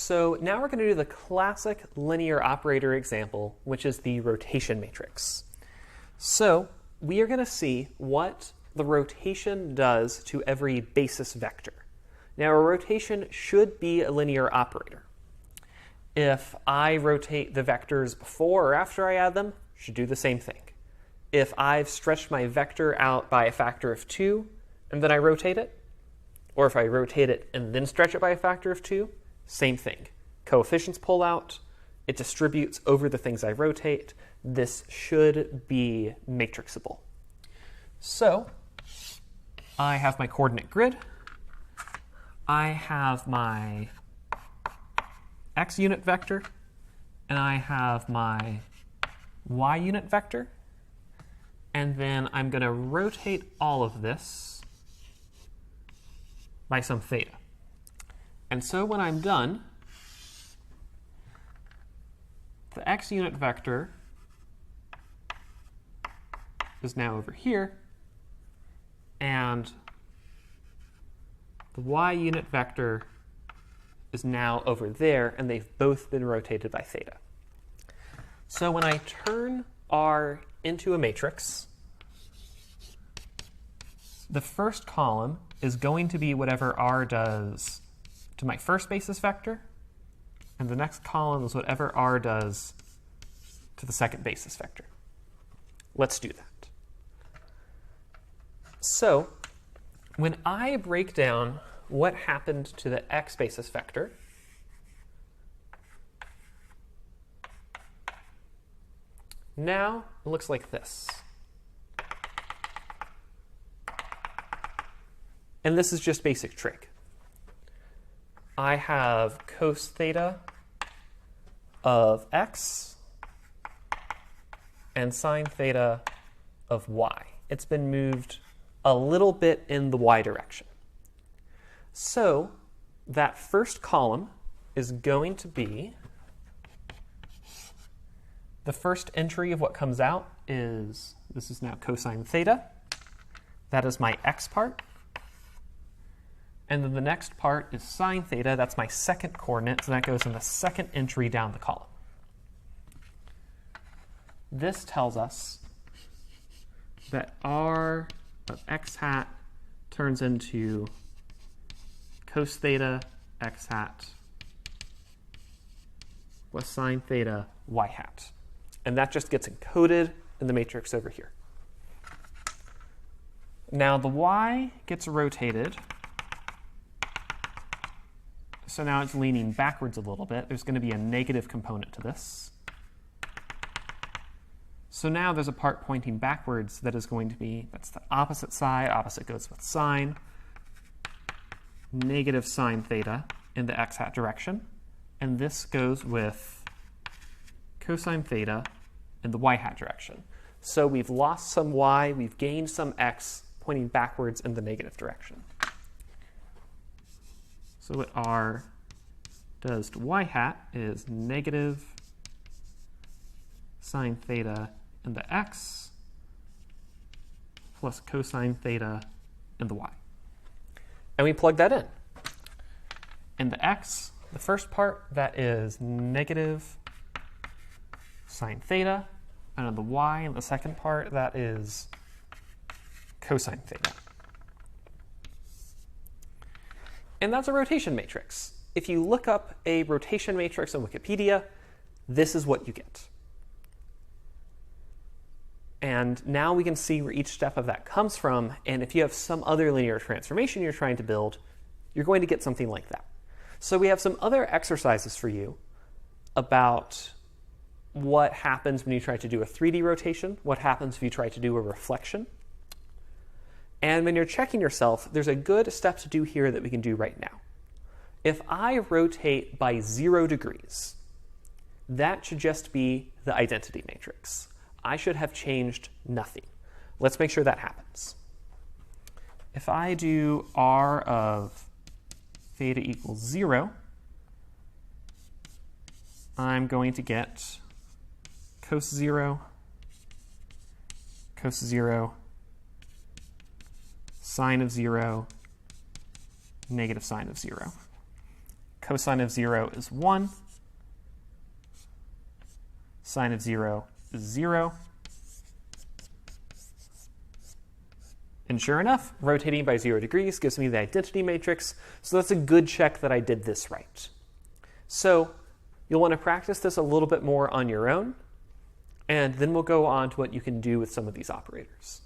So now we're going to do the classic linear operator example, which is the rotation matrix. So we are going to see what the rotation does to every basis vector. Now, a rotation should be a linear operator. If I rotate the vectors before or after I add them, it should do the same thing. If I've stretched my vector out by a factor of 2 and then I rotate it, or if I rotate it and then stretch it by a factor of 2, same thing. Coefficients pull out. It distributes over the things I rotate. This should be matrixable. So I have my coordinate grid. I have my x unit vector, and I have my y unit vector. And then I'm going to rotate all of this by some theta. And so when I'm done, the x unit vector is now over here, and the y unit vector is now over there, and they've both been rotated by theta. So when I turn R into a matrix, the first column is going to be whatever R does to my first basis vector, and the next column is whatever R does to the second basis vector. Let's do that. So when I break down what happened to the x basis vector, now it looks like this. And this is just basic trig. I have cos theta of x and sine theta of y. It's been moved a little bit in the y direction. So that first column is going to be, the first entry of what comes out is, this is now cosine theta. That is my x part. And then the next part is sine theta. That's my second coordinate, so that goes in the second entry down the column. This tells us that r of x hat turns into cos theta x hat plus sine theta y hat. And that just gets encoded in the matrix over here. Now the y gets rotated. So now it's leaning backwards a little bit. There's going to be a negative component to this. So now there's a part pointing backwards that is going to be, that's the opposite side. Opposite goes with sine. Negative sine theta in the x hat direction. And this goes with cosine theta in the y hat direction. So we've lost some y, we've gained some x, pointing backwards in the negative direction. So what r does to y hat is negative sine theta in the x plus cosine theta in the y. And we plug that in. In the x, the first part, that is negative sine theta. And on the y, in the second part, that is cosine theta. And that's a rotation matrix. If you look up a rotation matrix on Wikipedia, this is what you get. And now we can see where each step of that comes from. And if you have some other linear transformation you're trying to build, you're going to get something like that. So we have some other exercises for you about what happens when you try to do a 3D rotation, what happens if you try to do a reflection. And when you're checking yourself, there's a good step to do here that we can do right now. If I rotate by 0 degrees, that should just be the identity matrix. I should have changed nothing. Let's make sure that happens. If I do r of theta equals 0, I'm going to get cos 0, sine of 0, negative sine of 0. Cosine of 0 is 1. Sine of 0 is 0. And sure enough, rotating by 0 degrees gives me the identity matrix, so that's a good check that I did this right. So you'll want to practice this a little bit more on your own, and then we'll go on to what you can do with some of these operators.